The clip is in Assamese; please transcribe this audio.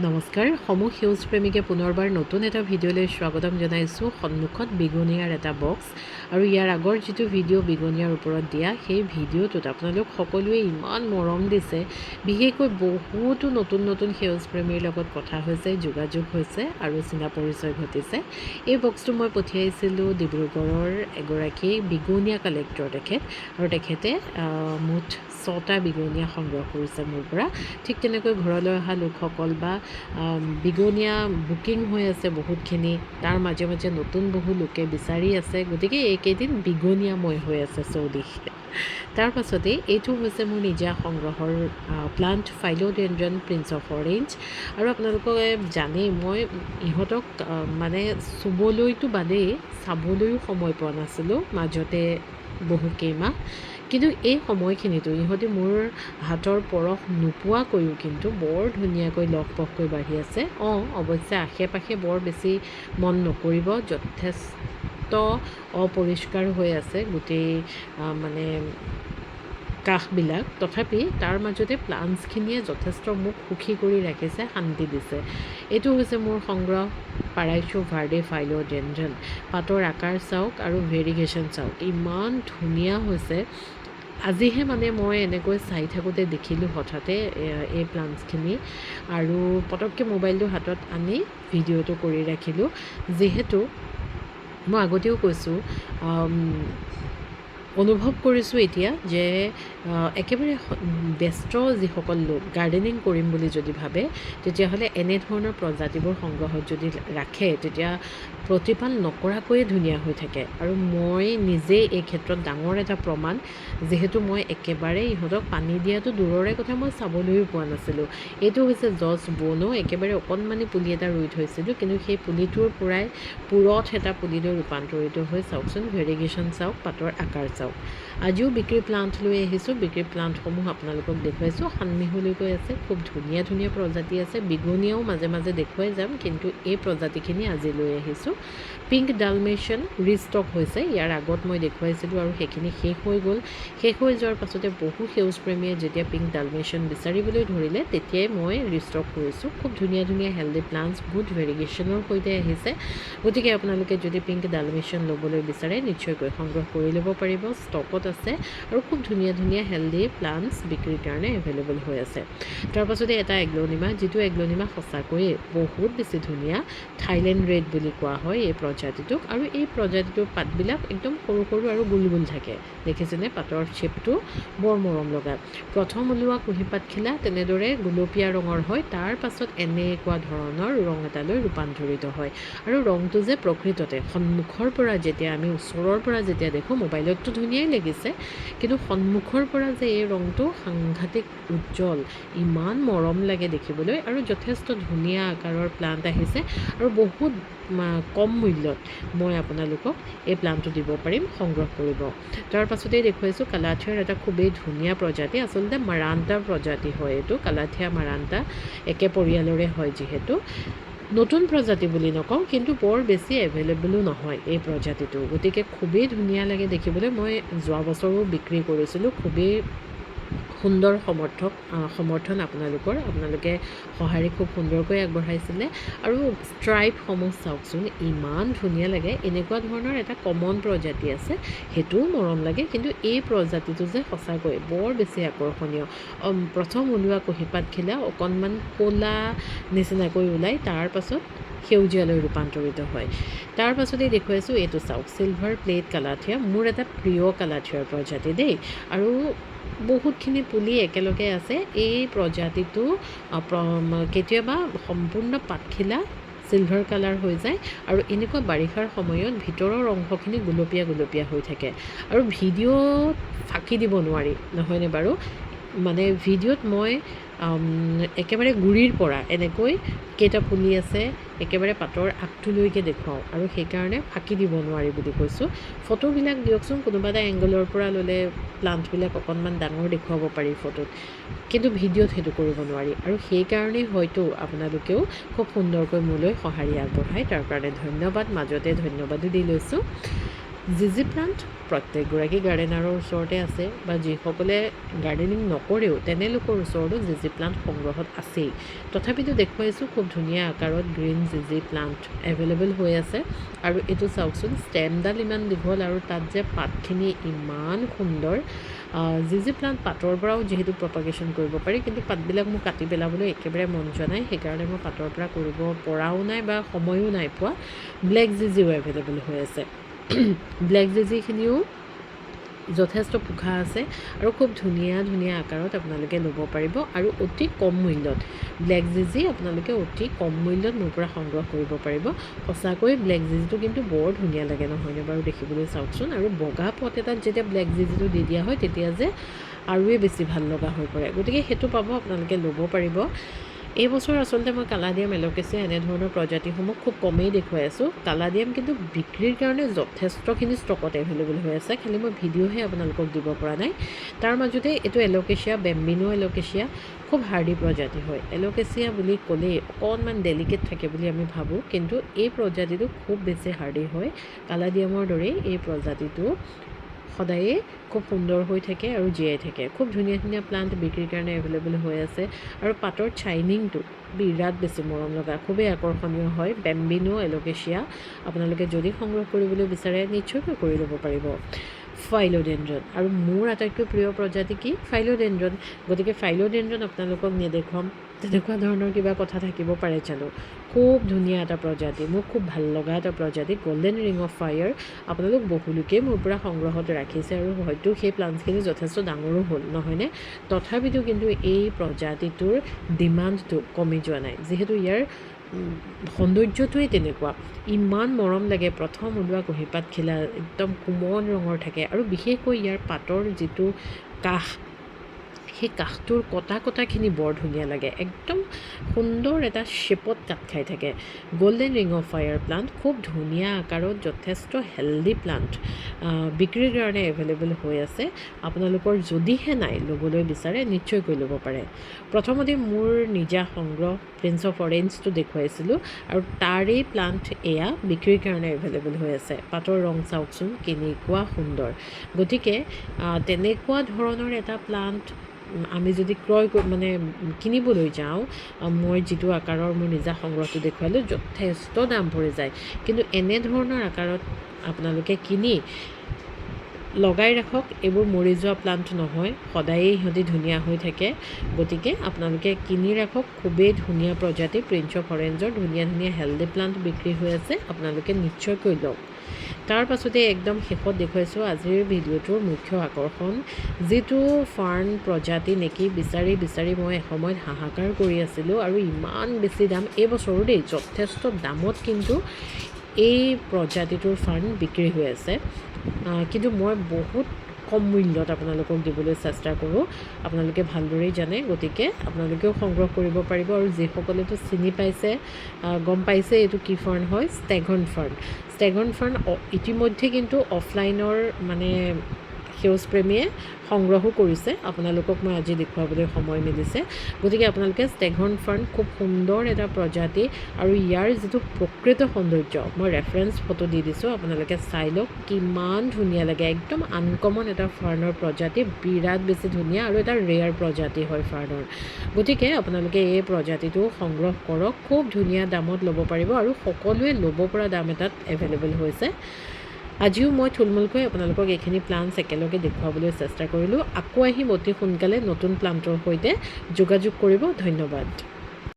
নমস্কাৰ সমূহ সেউজ প্ৰেমীকে পুনৰবাৰ নতুন এটা ভিডিঅ'লৈ স্বাগতম জনাইছোঁ। সন্মুখত বিগনিয়াৰ এটা বক্স আৰু ইয়াৰ আগৰ যিটো ভিডিঅ' বিগনিয়াৰ ওপৰত দিয়া সেই ভিডিঅ'টোত আপোনালোক সকলোৱে ইমান মৰম দিছে। বিশেষকৈ বহুতো নতুন সেউজ প্ৰেমীৰ লগত কথা হৈছে, যোগাযোগ হৈছে আৰু চিনা পৰিচয় ঘটিছে। এই বক্সটো মই পঠিয়াইছিলোঁ ডিব্ৰুগড়ৰ এগৰাকী বিগনিয়া কালেক্টৰ তেখেত, আৰু তেখেতে মুঠ 6টা বিগনিয়া সংগ্ৰহ কৰিছে মোৰ পৰা। ঠিক তেনেকৈ ঘৰলৈ অহা লোকসকল বা বিগনিয়া বুকিং হৈ আছে বহুতখিনি, তাৰ মাজে মাজে নতুন বহু লোকে বিচাৰি আছে। গতিকে এইকেইদিন বিগনিয়াময় হৈ আছে চৌদিশ। তাৰ পাছতেই এইটো হৈছে মোৰ নিজা সংগ্ৰহৰ প্লাণ্ট ফাইলোডেণ্ড্ৰন প্ৰিন্স অফ অৰেঞ্জ। আৰু আপোনালোকে জানেই মই ইহঁতক মানে চুবলৈতো বাদেই চাবলৈও সময় পোৱা নাছিলোঁ মাজতে বহুকেইমাহ। কিন্তু এই সময়খিনিতো ইহঁতে মোৰ হাতৰ পৰশ নোপোৱাকৈও কিন্তু বৰ ধুনীয়াকৈ লহপহকৈ বাঢ়ি আছে। অৱশ্যে আশে পাশে বৰ বেছি মন নকৰিব, যথেষ্ট অপৰিষ্কাৰ হৈ আছে গোটেই মানে কাষবিলাক। তথাপি তাৰ মাজতে প্লাণ্টছখিনিয়ে যথেষ্ট মোক সুখী কৰি ৰাখিছে, শান্তি দিছে। এইটো হৈছে মোৰ সংগ্ৰহ পাৰাইছো ভাৰ্ডে ফাইলোডেণ্ড্ৰন। পাতৰ আকাৰ চাওক আৰু ভেৰিগেশ্যন চাওক, ইমান ধুনীয়া হৈছে। আজিহে মানে মই এনেকৈ চাই থাকোঁতে দেখিলোঁ হঠাতে এই প্লাণ্টছখিনি, আৰু পটককৈ মোবাইলটো হাতত আনি ভিডিঅ'টো কৰি ৰাখিলোঁ। যিহেতু মই আগতেও কৈছোঁ, অনুভৱ কৰিছোঁ এতিয়া যে একেবাৰে ব্যস্ত যিসকল লোক গাৰ্ডেনিং কৰিম বুলি যদি ভাবে, তেতিয়াহ'লে এনেধৰণৰ প্ৰজাতিবোৰ সংগ্ৰহত যদি ৰাখে তেতিয়া প্ৰতিপাল নকৰাকৈয়ে ধুনীয়া হৈ থাকে। আৰু মই নিজেই এই ক্ষেত্ৰত ডাঙৰ এটা প্ৰমাণ, যিহেতু মই একেবাৰে ইহঁতক পানী দিয়াটো দূৰৰে কথা, মই চাবলৈও পোৱা নাছিলোঁ। এইটো হৈছে জৰ্জ বনো, একেবাৰে অকণমানি পুলি এটা ৰুই থৈছিলোঁ, কিন্তু সেই পুলিটোৰ পৰাই পুৰঠ এটা পুলিলৈ ৰূপান্তৰিত হৈ চাওকচোন, ভেৰিগেশ্যন চাওক, পাতৰ আকাৰ চাওক। আজিও বিক্ৰীৰ প্লাণ্ট লৈ আহিছোঁ, বিক্ৰীৰ প্লাণ্টসমূহ আপোনালোকক দেখুৱাইছোঁ। সন্মিহলৈকৈ আছে, খুব ধুনীয়া প্ৰজাতি আছে। বিগনিয়াও মাজে মাজে দেখুৱাই যাম, কিন্তু এই প্ৰজাতিখিনি আজি লৈ আহিছোঁ। পিংক ডালমেচিয়ান ৰিষ্টক হৈছে, ইয়াৰ আগত মই দেখুৱাইছিলোঁ আৰু সেইখিনি শেষ হৈ গ'ল। শেষ হৈ যোৱাৰ পাছতে বহু সেউজ প্ৰেমীয়ে যেতিয়া পিংক ডালমেচিয়ান বিচাৰিবলৈ ধৰিলে, তেতিয়াই মই ৰিষ্টক কৰিছোঁ। খুব ধুনীয়া হেল্ডি প্লাণ্টছ, গুড ভেৰিগেশ্যনৰ সৈতে আহিছে। গতিকে আপোনালোকে যদি পিংক ডালমেচিয়ান ল'বলৈ বিচাৰে নিশ্চয়কৈ সংগ্ৰহ কৰি ল'ব পাৰিব, ষ্টকত আছে। আৰু খুব ধুনীয়া হেল্ডি প্লাণ্টছ বিক্ৰীৰ কাৰণে এভেইলেবল হৈ আছে। তাৰ পাছতে এটা এগ্লনিমা, যিটো এগ্লনিমা সঁচাকৈয়ে বহুত বেছি ধুনীয়া। থাইলেণ্ড ৰেড বুলি কোৱা হয় এই প্ৰজাতিটোক, আৰু এই প্ৰজাতিটোৰ পাতবিলাক একদম সৰু আৰু গোল থাকে। দেখিছেনে পাতৰ শ্বেপটো বৰ মৰম লগা। প্ৰথম ওলোৱা কুঁহিপাতখিলা তেনেদৰে গোলপীয়া ৰঙৰ হয়, তাৰ পাছত এনেকুৱা ধৰণৰ ৰং এটালৈ ৰূপান্তৰিত হয়। আৰু ৰংটো যে প্ৰকৃততে সন্মুখৰ পৰা যেতিয়া আমি ওচৰৰ পৰা যেতিয়া দেখোঁ, মোবাইলততো ধুনীয়াই লাগিছে, কিন্তু সন্মুখৰ পৰা যে এই ৰংটো সাংঘাতিক উজ্জ্বল, ইমান মৰম লাগে দেখিবলৈ। আৰু যথেষ্ট ধুনীয়া আকাৰৰ প্লাণ্ট আহিছে, আৰু বহুত কম মূল্যত মই আপোনালোকক এই প্লাণ্টটো দিব পাৰিম, সংগ্ৰহ কৰিব। তাৰ পাছতেই দেখুৱাইছোঁ কালাথিয়াৰ এটা খুবেই ধুনীয়া প্ৰজাতি, আচলতে মাৰান্তা প্ৰজাতি হয় এইটো, কালাথিয়া মাৰান্তা একে পৰিয়ালৰে হয়। যিহেতু নতুন প্ৰজাতি বুলি নকওঁ, কিন্তু বৰ বেছি এভেইলেবলো নহয় এই প্ৰজাতিটো, গতিকে খুবেই ধুনীয়া লাগে দেখিবলৈ। মই যোৱা বছৰো বিক্ৰী কৰিছিলোঁ। খুবেই সুন্দৰ সমৰ্থন আপোনালোকে সঁহাৰি খুব সুন্দৰকৈ আগবঢ়াইছিলে। আৰু ষ্ট্ৰাইপসমূহ চাওকচোন, ইমান ধুনীয়া লাগে। এনেকুৱা ধৰণৰ এটা কমন প্ৰজাতি আছে, সেইটোও মৰম লাগে, কিন্তু এই প্ৰজাতিটো যে সঁচাকৈ বৰ বেছি আকৰ্ষণীয়। প্ৰথম ওলোৱা কুঁহিপাতখিলা অকণমান ক'লা নিচিনাকৈ ওলায়, তাৰ পাছত সেউজীয়ালৈ ৰূপান্তৰিত হয়। তাৰ পাছতেই দেখুৱাইছোঁ এইটো চাওক, চিলভাৰ প্লেট কালাথিয়া, মোৰ এটা প্ৰিয় কালাথিয়াৰ প্ৰজাতি দেই। আৰু বহুতখিনি পুলি একেলগে আছে। এই প্ৰজাতিটো কেতিয়াবা সম্পূৰ্ণ পাতখিলা চিলভাৰ কালাৰ হৈ যায়, আৰু এনেকুৱা বাৰিষাৰ সময়ত ভিতৰৰ অংশখিনি গুলপীয়া হৈ থাকে। আৰু ভিডিঅ'ত ফাঁকি দিব নোৱাৰি, নহয়নে বাৰু? মানে ভিডিঅ'ত মই একেবাৰে গুৰিৰ পৰা এনেকৈ কেইটা পুলি আছে একেবাৰে পাতৰ আগটোলৈকে দেখুৱাওঁ, আৰু সেইকাৰণে ফাঁকি দিব নোৱাৰি বুলি কৈছোঁ। ফটোবিলাক দিয়কচোন, কোনোবা এটা এংগলৰ পৰা ল'লে প্লাণ্টবিলাক অকণমান ডাঙৰ দেখুৱাব পাৰি ফটোত, কিন্তু ভিডিঅ'ত সেইটো কৰিব নোৱাৰি। আৰু সেইকাৰণেই হয়তো আপোনালোকেও খুব সুন্দৰকৈ মোলৈ সঁহাৰি আগবঢ়ায়, তাৰ কাৰণে ধন্যবাদ। মাজতে ধন্যবাদো দি লৈছোঁ। জিজি প্লাণ্ট প্ৰত্যেকগৰাকী গাৰ্ডেনাৰৰ ওচৰতে আছে বা যিসকলে গাৰ্ডেনিং নকৰেও তেনেলোকৰ ওচৰতো জিজি প্লাণ্ট সংগ্ৰহত আছেই। তথাপিতো দেখুৱাইছোঁ খুব ধুনীয়া আকাৰত গ্ৰীণ জিজি প্লাণ্ট এভেইলেবল হৈ আছে। আৰু এইটো চাওকচোন, ষ্টেমডাল ইমান দীঘল আৰু তাত যে পাতখিনি ইমান সুন্দৰ। জিজি প্লাণ্ট পাতৰ পৰাও যিহেতু প্ৰপাগেশ্যন কৰিব পাৰি, কিন্তু পাতবিলাক মোৰ কাটি পেলাবলৈ একেবাৰে মন যোৱা নাই, সেইকাৰণে মই পাতৰ পৰা কৰিব পৰাও নাই বা সময়ো নাই পোৱা। ব্লেক জিজিও এভেইলেবল হৈ আছে। ব্লেক জিজিখিনিও যথেষ্ট পোখা আছে আৰু খুব ধুনীয়া ধুনীয়া আকাৰত আপোনালোকে ল'ব পাৰিব আৰু অতি কম মূল্যত। ব্লেক জিজি আপোনালোকে অতি কম মূল্যত মোৰ পৰা সংগ্ৰহ কৰিব পাৰিব। সঁচাকৈ ব্লেক জিজিটো কিন্তু বৰ ধুনীয়া লাগে নহয়নে বাৰু দেখিবলৈ, চাওকচোন। আৰু বগা পট এটাত যেতিয়া ব্লেক জিজিটো দি দিয়া হয় তেতিয়া যে আৰুৱে বেছি ভাল লগা হৈ পৰে। গতিকে সেইটো পাব, আপোনালোকে ল'ব পাৰিব। এই বছৰ আচলতে মই কালাডিয়াম, এল'কেচিয়া এনেধৰণৰ প্ৰজাতিসমূহ খুব কমেই দেখুৱাই আছোঁ। কালাডিয়াম কিন্তু বিক্ৰীৰ কাৰণে যথেষ্টখিনি ষ্টকত এভেইলেবল হৈ আছে, খালি মই ভিডিঅ'হে আপোনালোকক দিব পৰা নাই। তাৰ মাজতে এইটো এল'কেচিয়া, বেম্বিনো এল'কেচিয়া খুব হাৰ্ডি প্ৰজাতি হয়। এল'কেচিয়া বুলি ক'লেই অকণমান ডেলিকেট থাকে বুলি আমি ভাবোঁ, কিন্তু এই প্ৰজাতিটো খুব বেছি হাৰ্ডি হয়। কালাডিয়ামৰ দৰেই এই প্ৰজাতিটো সদায়ে খুব সুন্দৰ হৈ থাকে আৰু জীয়াই থাকে। খুব ধুনীয়া ধুনীয়া প্লাণ্ট বিক্ৰীৰ কাৰণে এভেইলেবল হৈ আছে। আৰু পাতৰ শ্বাইনিংটো বিৰাট বেছি মৰম লগা, খুবেই আকৰ্ষণীয় হয়। বেম্বিনো এল'কেচিয়া আপোনালোকে যদি সংগ্ৰহ কৰিবলৈ বিচাৰে নিশ্চয়কৈ কৰি ল'ব পাৰিব। ফাইলোডেণ্ড্ৰন, আৰু মোৰ আটাইতকৈ প্ৰিয় প্ৰজাতি কি? ফাইলোডেণ্ড্ৰন। গতিকে ফাইলোডেণ্ড্ৰন আপোনালোকক নেদেখুৱাম তেনেকুৱা ধৰণৰ কিবা কথা থাকিব পাৰে জানো? খুব ধুনীয়া এটা প্ৰজাতি, মোৰ খুব ভাল লগা এটা প্ৰজাতি। গল্ডেন ৰিং অফ ফায়াৰ আপোনালোক বহুলোকেই মোৰ পৰা সংগ্ৰহত ৰাখিছে আৰু হয়তো সেই প্লাণ্টছখিনি যথেষ্ট ডাঙৰো হ'ল নহয়নে? তথাপিতো কিন্তু এই প্ৰজাতিটোৰ ডিমাণ্ডটো কমি যোৱা নাই, যিহেতু ইয়াৰ সৌন্দৰ্যটোৱেই তেনেকুৱা। ইমান মৰম লাগে, প্ৰথম ওলোৱা কুঁহিপাতখিলা একদম কোমল ৰঙৰ থাকে আৰু বিশেষকৈ ইয়াৰ পাতৰ যিটো কাষ, সেই কাষটোৰ কটা কটাখিনি বৰ ধুনীয়া লাগে, একদম সুন্দৰ এটা শ্বেপত কাট খাই থাকে। Golden ring of fire plant খুব ধুনীয়া আকাৰত, যথেষ্ট হেল্ডি প্লাণ্ট বিক্ৰীৰ কাৰণে এভেইলেবল হৈ আছে। আপোনালোকৰ যদিহে নাই, ল'বলৈ বিচাৰে নিশ্চয়কৈ ল'ব পাৰে। প্ৰথমতে মোৰ নিজা সংগ্ৰহ প্ৰিন্স অফ অৰেঞ্জটো দেখুৱাইছিলোঁ আৰু তাৰেই প্লাণ্ট এয়া বিক্ৰীৰ কাৰণে এভেইলেবল হৈ আছে। পাতৰ ৰং চাওকচোন কেনেকুৱা সুন্দৰ। গতিকে তেনেকুৱা ধৰণৰ এটা প্লাণ্ট আমি যদি কিনিবলৈ যাওঁ, মই যিটো আকাৰৰ মোৰ নিজা সংগ্ৰহটো দেখুৱালোঁ, যথেষ্ট দাম পৰি যায়। কিন্তু এনেধৰণৰ আকাৰত আপোনালোকে কিনি লগাই ৰাখক, এইবোৰ মৰি যোৱা প্লাণ্ট নহয়, সদায়েই সিহঁতি ধুনীয়া হৈ থাকে। গতিকে আপোনালোকে কিনি ৰাখক, খুবেই ধুনীয়া প্ৰজাতি প্ৰিন্স অফ অৰেঞ্জৰ ধুনীয়া ধুনীয়া হেল্ডি প্লাণ্ট বিক্ৰী হৈ আছে, আপোনালোকে নিশ্চয়কৈ লওক। তাৰ পাছতে একদম শেষত দেখুৱাইছোঁ আজিৰ ভিডিঅ'টোৰ মুখ্য আকৰ্ষণ, যিটো ফাৰ্ণ প্ৰজাতি নেকি বিচাৰি বিচাৰি মই এসময়ত হাহাকাৰ কৰি আছিলোঁ আৰু ইমান বেছি দাম। এইবছৰো দেই যথেষ্ট দামত কিন্তু এই প্ৰজাতিটোৰ ফাৰ্ণ বিক্ৰী হৈ আছে, কিন্তু মই বহুত কম মূল্যত আপোনালোকক দিবলৈ চেষ্টা কৰোঁ, আপোনালোকে ভালদৰেই জানে। গতিকে আপোনালোকেও সংগ্ৰহ কৰিব পাৰিব। আৰু যিসকলেতো চিনি পাইছে, গম পাইছে এইটো কি ফাৰ্ণ হয়, ষ্টেগন ফাৰ্ণ। ষ্টেগন ফাৰ্ণ ইতিমধ্যে কিন্তু অফলাইনৰ সেউজপ্ৰেমীয়ে সংগ্ৰহো কৰিছে, আপোনালোকক মই আজি দেখুৱাবলৈ সময় মিলিছে। গতিকে আপোনালোকে ষ্টেগন ফাৰ্ণ খুব সুন্দৰ এটা প্ৰজাতি আৰু ইয়াৰ যিটো প্ৰকৃত সৌন্দৰ্য, মই ৰেফাৰেঞ্চ ফটো দি দিছোঁ, আপোনালোকে চাই লওক কিমান ধুনীয়া লাগে। একদম আনকমন এটা ফাৰ্ণৰ প্ৰজাতি, বিৰাট বেছি ধুনীয়া আৰু এটা ৰেয়াৰ প্ৰজাতি হয় ফাৰ্ণৰ। গতিকে আপোনালোকে এই প্ৰজাতিটো সংগ্ৰহ কৰক, খুব ধুনীয়া দামত ল'ব পাৰিব আৰু সকলোৱে ল'ব পৰা দাম এটাত এভেইলেবল হৈছে। আজিও মই থুলমূলকৈ আপোনালোকক এইখিনি প্লাণ্টছ একেলগে দেখুৱাবলৈ চেষ্টা কৰিলোঁ। আকৌ আহিম অতি সোনকালে নতুন প্লাণ্টৰ সৈতে, যোগাযোগ কৰিব। ধন্যবাদ।